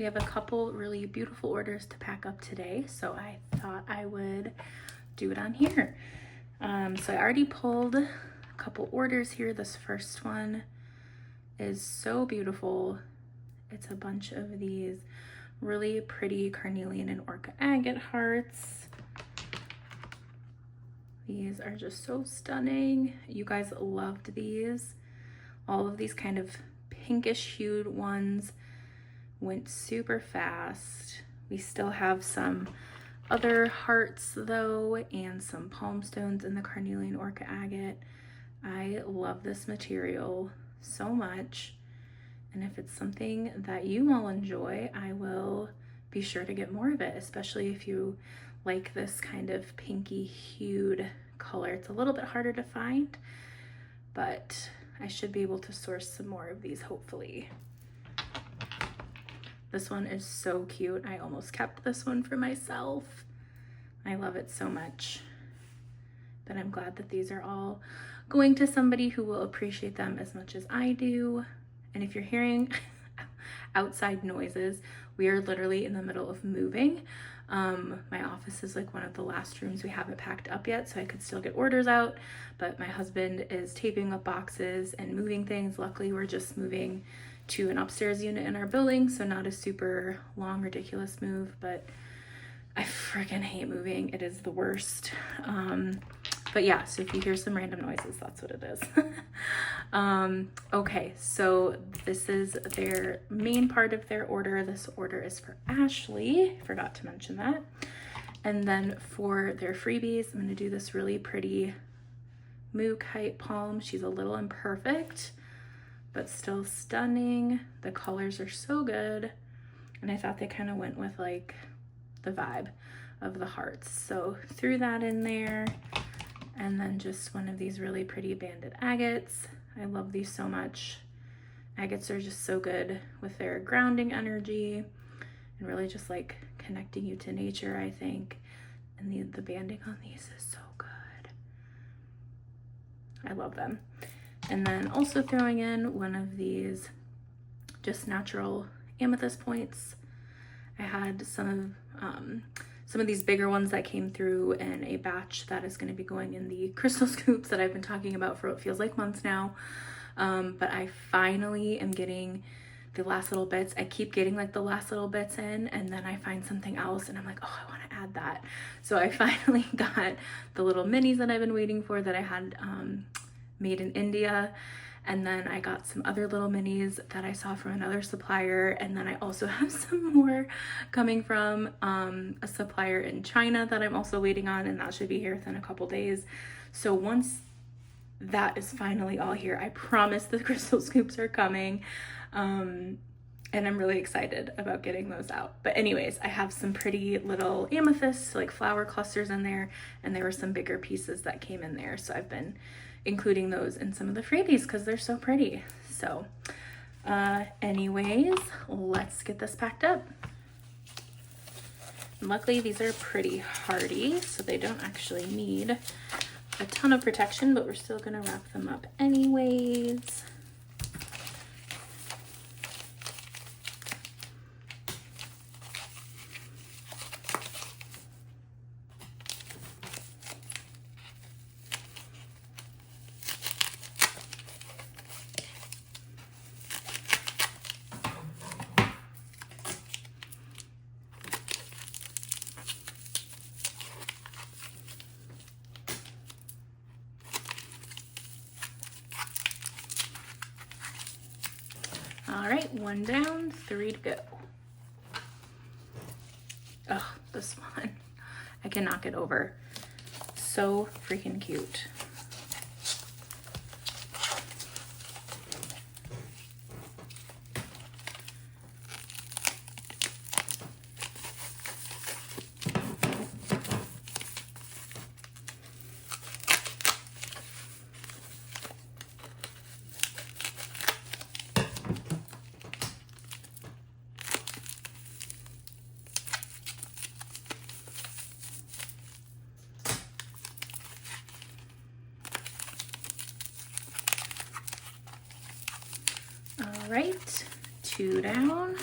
we have a couple really beautiful orders to pack up today, so I thought I would do it on here. So I already pulled a couple orders here. This first one is so beautiful. It's a bunch of these really pretty carnelian and orca agate hearts. These are just so stunning. You guys loved these. All of these kind of pinkish hued ones went super fast. We still have some other hearts though, and some palm stones in the carnelian orca agate. I love this material so much, and if it's something that you all enjoy, I will be sure to get more of it, especially if you like this kind of pinky hued color. It's a little bit harder to find, but I should be able to source some more of these hopefully. This one is so cute. I almost kept this one for myself. I love it so much, but I'm glad that these are all going to somebody who will appreciate them as much as I do. And if you're hearing outside noises, we are literally in the middle of moving. My office is like one of the last rooms we haven't packed up yet, so I could still get orders out, but my husband is taping up boxes and moving things. Luckily, we're just moving to an upstairs unit in our building, so not a super long, ridiculous move, but I freaking hate moving. It is the worst. But yeah, so if you hear some random noises, that's what it is. Okay, so this is their main part of their order. This order is for Ashley. Forgot to mention that. And then for their freebies, I'm gonna do this really pretty Mookite palm. She's a little imperfect, but still stunning. The colors are so good. And I thought they kind of went with like the vibe of the hearts. So threw that in there. And then just one of these really pretty banded agates. I love these so much. Agates are just so good with their grounding energy and really just like connecting you to nature, I think. And the banding on these is so good. I love them. And then also throwing in one of these just natural amethyst points. I had some of these bigger ones that came through in a batch that is going to be going in the crystal scoops that I've been talking about for what feels like months now. But I finally am getting the last little bits. I keep getting like the last little bits in, and then I find something else and I'm like, oh, I want to add that. So I finally got the little minis that I've been waiting for that I had made in India. And then I got some other little minis that I saw from another supplier. And then I also have some more coming from a supplier in China that I'm also waiting on, and that should be here within a couple days. So once that is finally all here, I promise the crystal scoops are coming. And I'm really excited about getting those out. But anyways, I have some pretty little amethysts, like flower clusters in there, and there were some bigger pieces that came in there. So I've been including those in some of the freebies because they're so pretty. So anyways, let's get this packed up. And luckily these are pretty hardy, so they don't actually need a ton of protection, but we're still gonna wrap them up anyways. All right, one down, 3 to go. Oh, this one, I cannot get over. So freaking cute. All right, 2 down.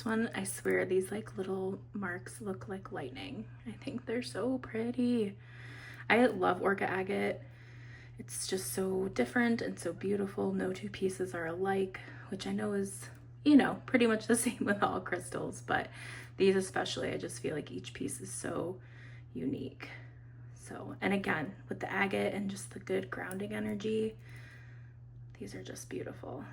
this one, I swear these like little marks look like lightning. I think they're so pretty. I love Orca agate. It's just so different and so beautiful. No two pieces are alike, which I know is, you know, pretty much the same with all crystals, but these especially, I just feel like each piece is so unique. So, and again, with the agate and just the good grounding energy, these are just beautiful.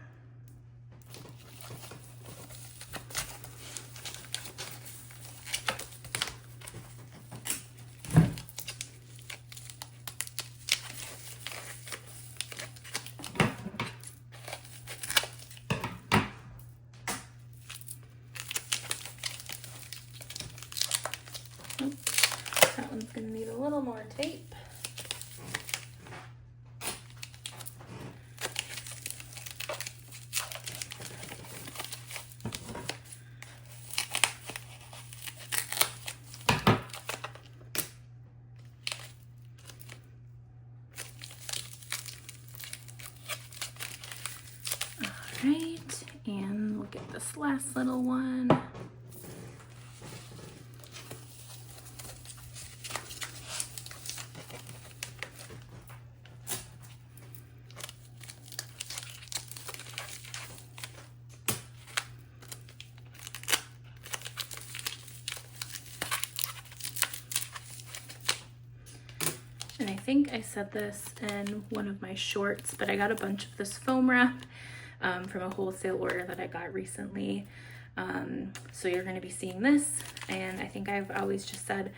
That one's gonna need a little more tape. All right, and we'll get this last little one. And I think I said this in one of my shorts, but I got a bunch of this foam wrap from a wholesale order that I got recently. So you're going to be seeing this, and I think I've always just said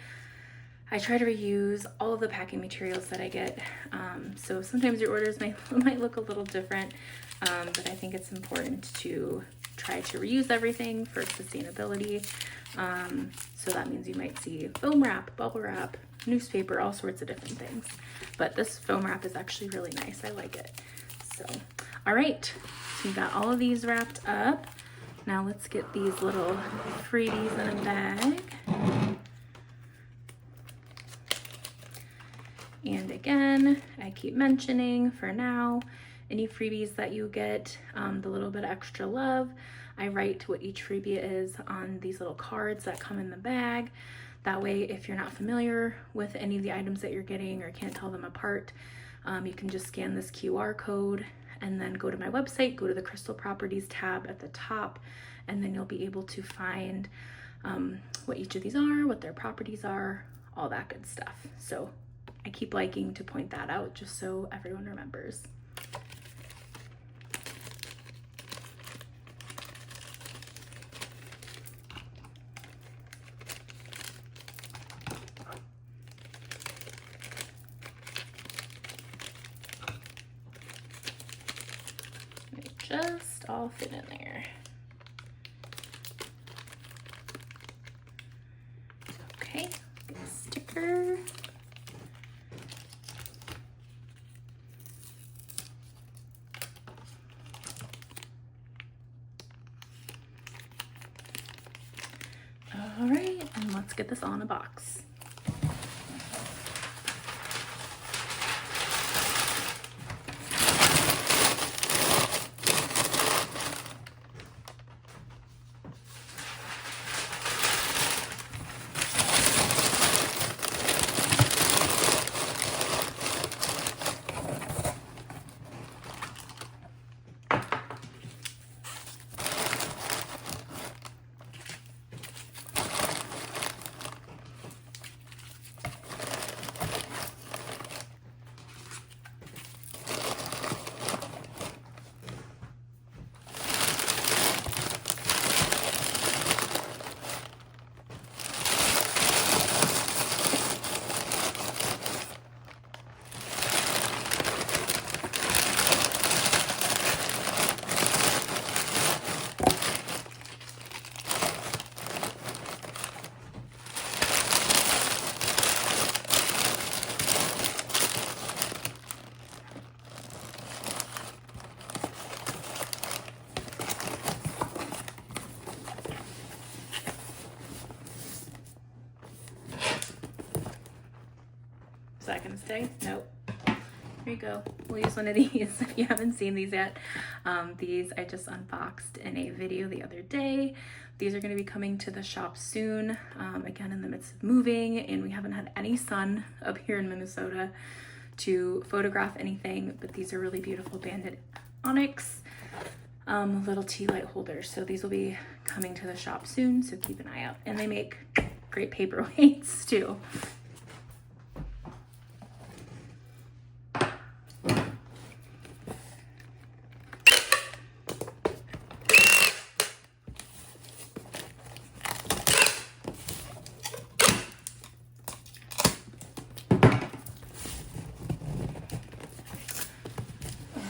I try to reuse all of the packing materials that I get. So sometimes your orders might look a little different, but I think it's important to try to reuse everything for sustainability. So that means you might see foam wrap, bubble wrap, newspaper, all sorts of different things. But this foam wrap is actually really nice. I like it. So, all right, so we got all of these wrapped up. Now let's get these little freebies in a bag. And again, I keep mentioning for now, any freebies that you get, the little bit of extra love, I write what each freebie is on these little cards that come in the bag. That way, if you're not familiar with any of the items that you're getting or can't tell them apart, you can just scan this QR code and then go to my website, go to the Crystal Properties tab at the top, and then you'll be able to find what each of these are, what their properties are, all that good stuff. So I keep liking to point that out just so everyone remembers. Just all fit in there. Okay, get a sticker. All right, and let's get this all in a box. Is that gonna stay? Nope. Here you go. We'll use one of these if you haven't seen these yet. These I just unboxed in a video the other day. These are going to be coming to the shop soon. Again, in the midst of moving, and we haven't had any sun up here in Minnesota to photograph anything, but these are really beautiful banded onyx little tea light holders. So these will be coming to the shop soon, so keep an eye out. And they make great paperweights too.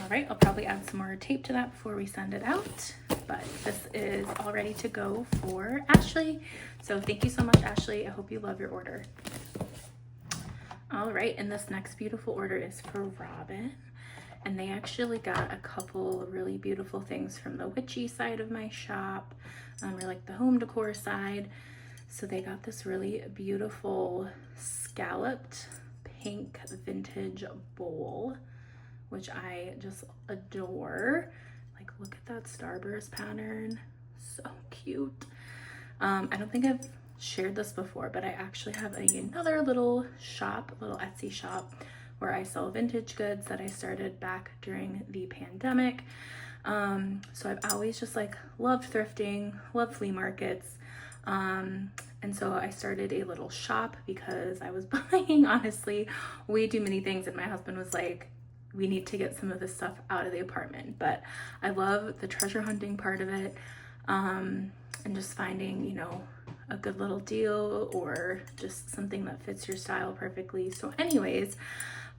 Right, I'll probably add some more tape to that before we send it out, but this is all ready to go for Ashley. So thank you so much, Ashley. I hope you love your order. All right, and this next beautiful order is for Robin, and they actually got a couple really beautiful things from the witchy side of my shop, or like the home decor side. So they got this really beautiful scalloped pink vintage bowl, which I just adore. Like, look at that starburst pattern, so cute. I don't think I've shared this before, but I actually have another little shop, little Etsy shop, where I sell vintage goods that I started back during the pandemic. So I've always just like loved thrifting, loved flea markets. And so I started a little shop because I was buying, honestly, way too many things, and my husband was like, we need to get some of this stuff out of the apartment. But I love the treasure hunting part of it, and just finding, you know, a good little deal or just something that fits your style perfectly. So anyways,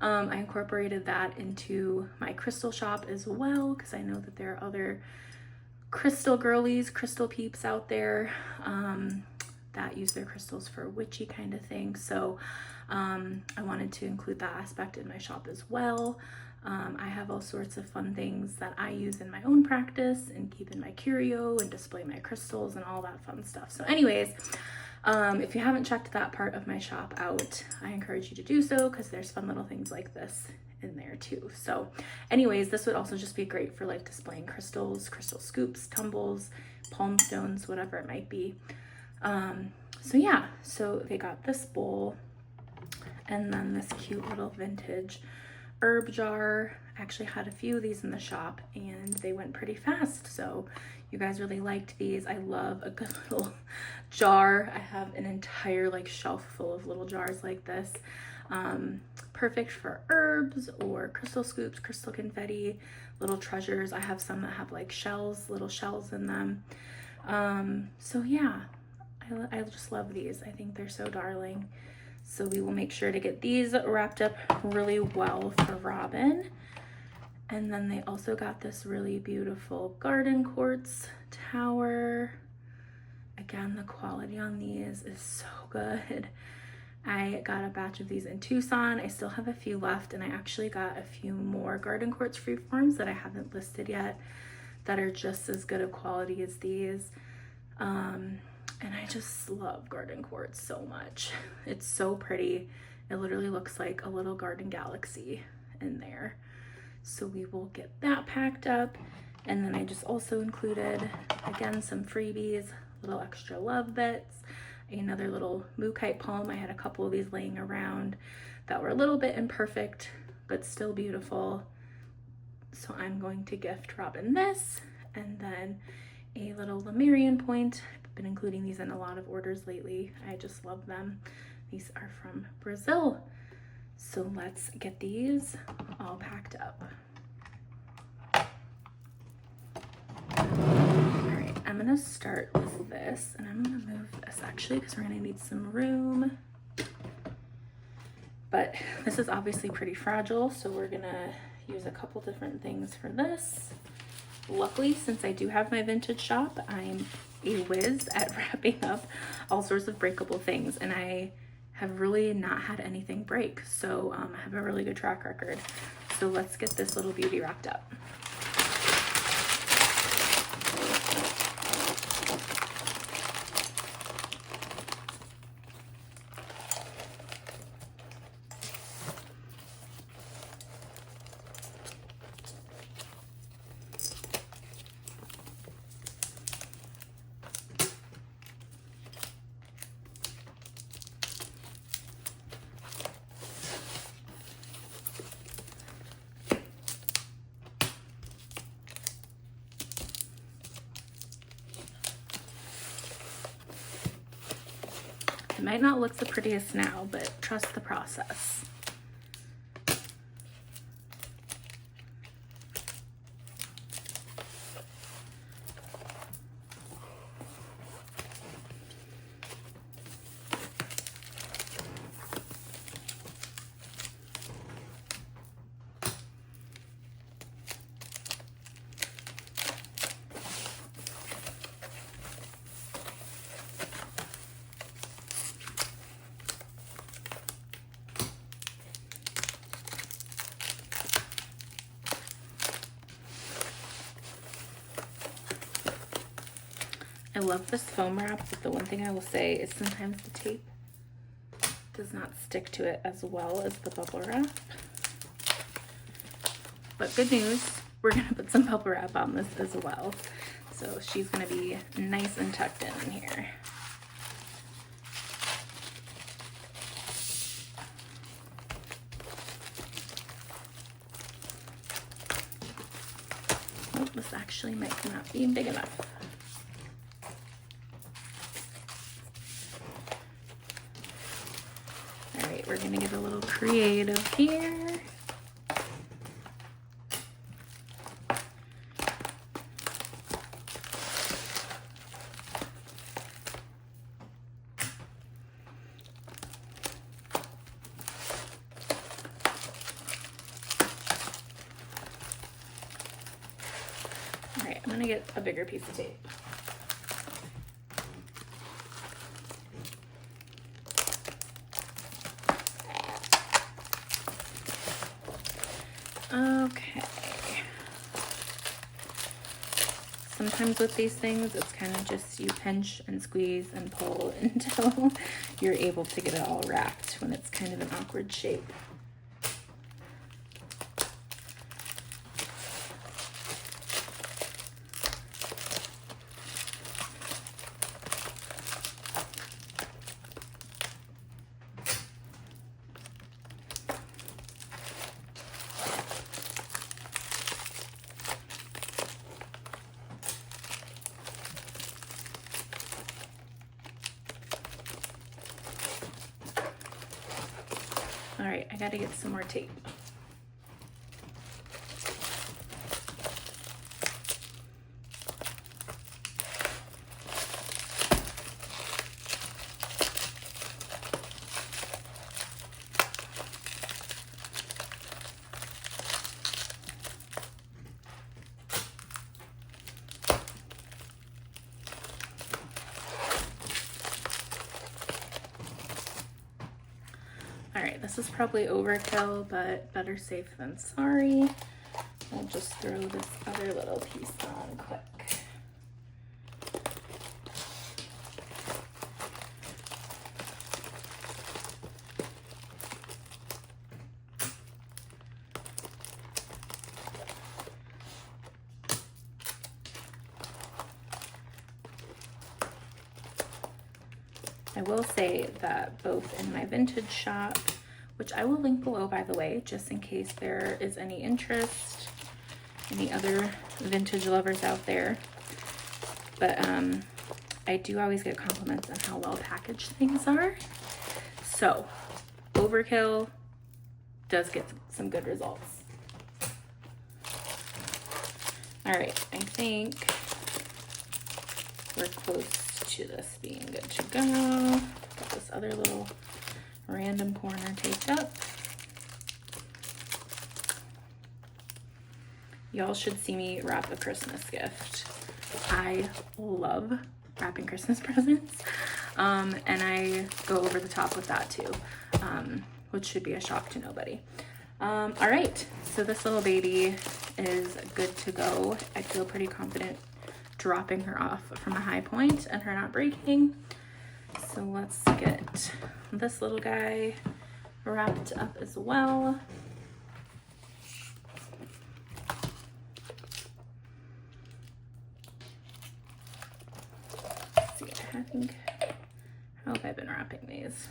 I incorporated that into my crystal shop as well, because I know that there are other crystal girlies, crystal peeps out there that use their crystals for witchy kind of thing. So I wanted to include that aspect in my shop as well. I have all sorts of fun things that I use in my own practice and keep in my curio and display my crystals and all that fun stuff. So anyways, if you haven't checked that part of my shop out, I encourage you to do so, because there's fun little things like this in there too. So anyways, this would also just be great for like displaying crystals, crystal scoops, tumbles, palm stones, whatever it might be. So yeah, so they got this bowl, and then this cute little vintage herb jar. I actually had a few of these in the shop and they went pretty fast, so you guys really liked these. I love a good little jar. I have an entire like shelf full of little jars like this. Perfect for herbs or crystal scoops, crystal confetti, little treasures. I have some that have like shells, little shells in them. So yeah, I just love these. I think they're so darling. So we will make sure to get these wrapped up really well for Robin. And then they also got this really beautiful garden quartz tower. Again, the quality on these is so good. I got a batch of these in Tucson. I still have a few left, and I actually got a few more garden quartz freeforms that I haven't listed yet that are just as good of quality as these. And I just love garden quartz so much. It's so pretty. It literally looks like a little garden galaxy in there. So we will get that packed up. And then I just also included, again, some freebies, little extra love bits, another little mookaite palm. I had a couple of these laying around that were a little bit imperfect, but still beautiful. So I'm going to gift Robin this, and then a little Lemurian point. I've been including these in a lot of orders lately. I just love them. These are from Brazil. So let's get these all packed up. All right, I'm gonna start with this, and I'm gonna move this actually because we're gonna need some room. But this is obviously pretty fragile, so we're gonna use a couple different things for this. Luckily, since I do have my vintage shop, I'm a whiz at wrapping up all sorts of breakable things, and I have really not had anything break. So I have a really good track record. So let's get this little beauty wrapped up. It might not look the prettiest now, but trust the process. I love this foam wrap, but the one thing I will say is sometimes the tape does not stick to it as well as the bubble wrap. But good news, we're gonna put some bubble wrap on this as well. So she's gonna be nice and tucked in here. Oh, this actually might not be big enough. We're gonna get a little creative here. All right, I'm gonna get a bigger piece of tape. Okay. Sometimes with these things, it's kind of just you pinch and squeeze and pull until you're able to get it all wrapped when it's kind of an awkward shape. All right, I gotta get some more tape. All right, this is probably overkill, but better safe than sorry. I'll just throw this other little piece on quick. I will say that both in my vintage shop, which I will link below by the way, just in case there is any interest, any other vintage lovers out there, but I do always get compliments on how well packaged things are. So overkill does get some good results. All right, I think we're close to this being good to go. Got this other little random corner taped up. Y'all should see me wrap a Christmas gift. I love wrapping Christmas presents, and I go over the top with that too, which should be a shock to nobody. All right, so this little baby is good to go. I feel pretty confident dropping her off from a high point and her not breaking. So let's get this little guy wrapped up as well. Let's see, I think, how have I been wrapping these?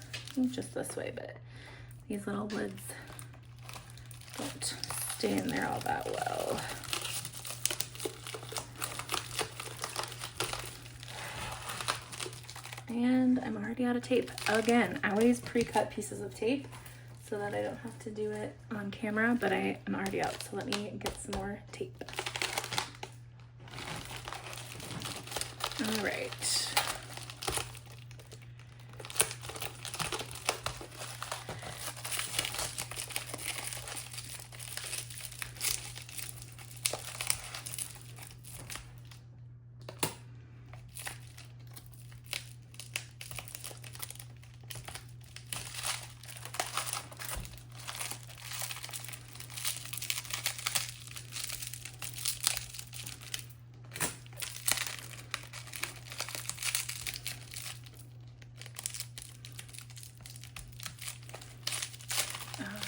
Just this way, but these little lids don't stay in there all that well. And I'm already out of tape. Again, I always pre-cut pieces of tape so that I don't have to do it on camera, but I am already out. So let me get some more tape. All right.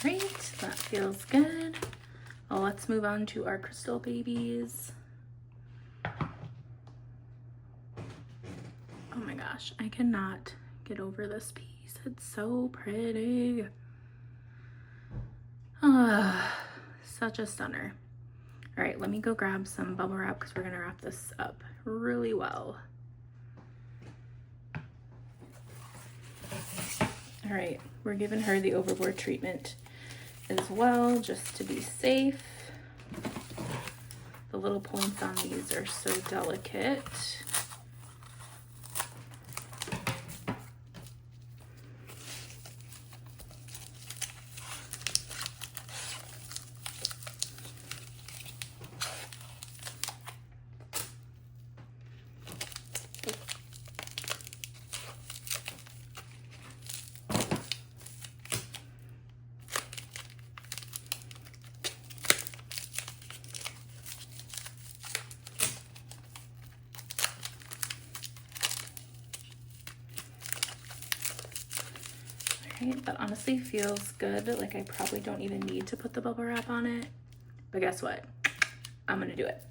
Right, that feels good. Well, let's move on to our crystal babies. Oh my gosh, I cannot get over this piece. It's so pretty. Such a stunner. All right, let me go grab some bubble wrap because we're gonna wrap this up really well. All right, we're giving her the overboard treatment as well, just to be safe. The little points on these are so delicate. That honestly feels good. Like I probably don't even need to put the bubble wrap on it, but guess what? I'm gonna do it.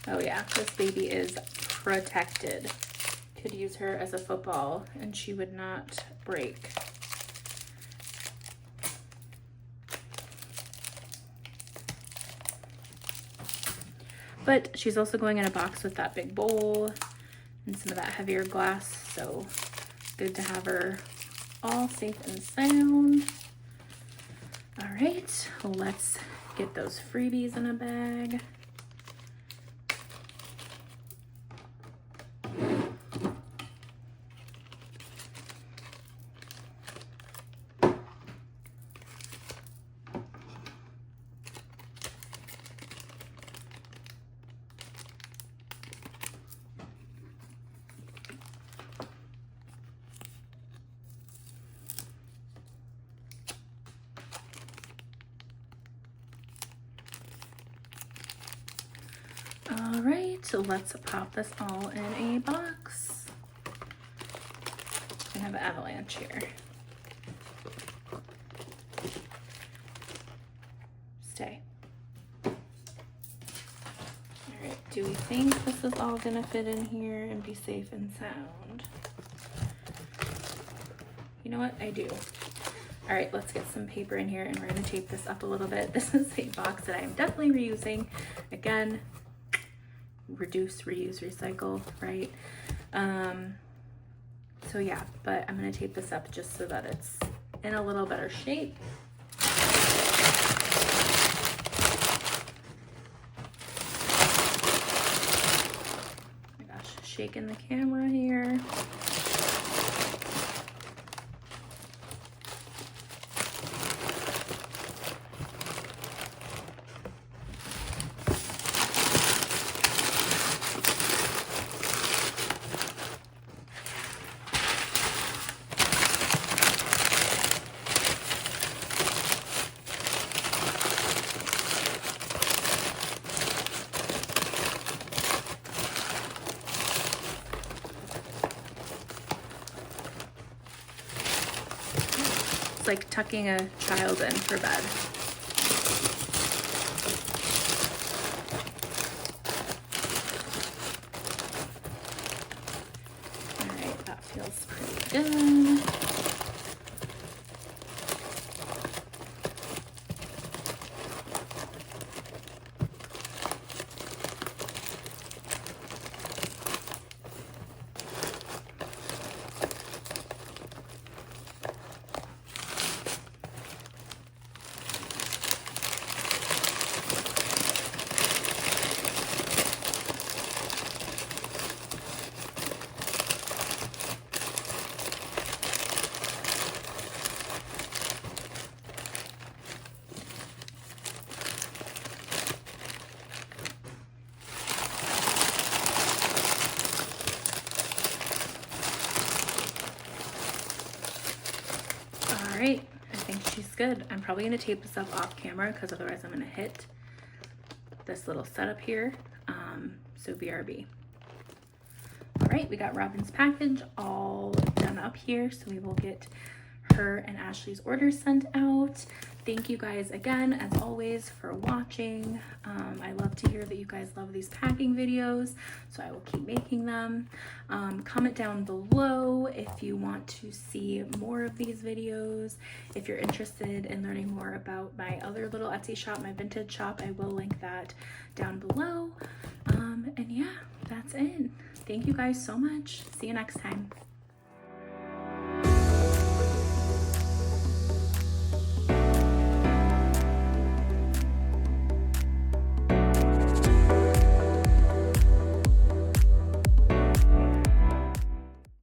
Oh yeah, this baby is protected. Could use her as a football and she would not break. But she's also going in a box with that big bowl and some of that heavier glass, so good to have her all safe and sound. All right, let's get those freebies in a bag. All right, so let's pop this all in a box. I have an avalanche here. Stay. All right, do we think this is all gonna fit in here and be safe and sound? You know what, I do. All right, let's get some paper in here and we're gonna tape this up a little bit. This is a box that I'm definitely reusing. Again, reduce, reuse, recycle, right? So yeah, but I'm gonna tape this up just so that it's in a little better shape. Oh my gosh, shaking the camera here. It's like tucking a child in for bed. good. All right, I think she's good. I'm probably gonna tape this up off camera because otherwise I'm gonna hit this little setup here. So BRB. All right, we got Robin's package all done up here. So we will get her and Ashley's orders sent out. Thank you guys again, as always, for watching. I love to hear that you guys love these packing videos, so I will keep making them. Comment down below if you want to see more of these videos. If you're interested in learning more about my other little Etsy shop, my vintage shop, I will link that down below. And yeah, that's it. Thank you guys so much. See you next time.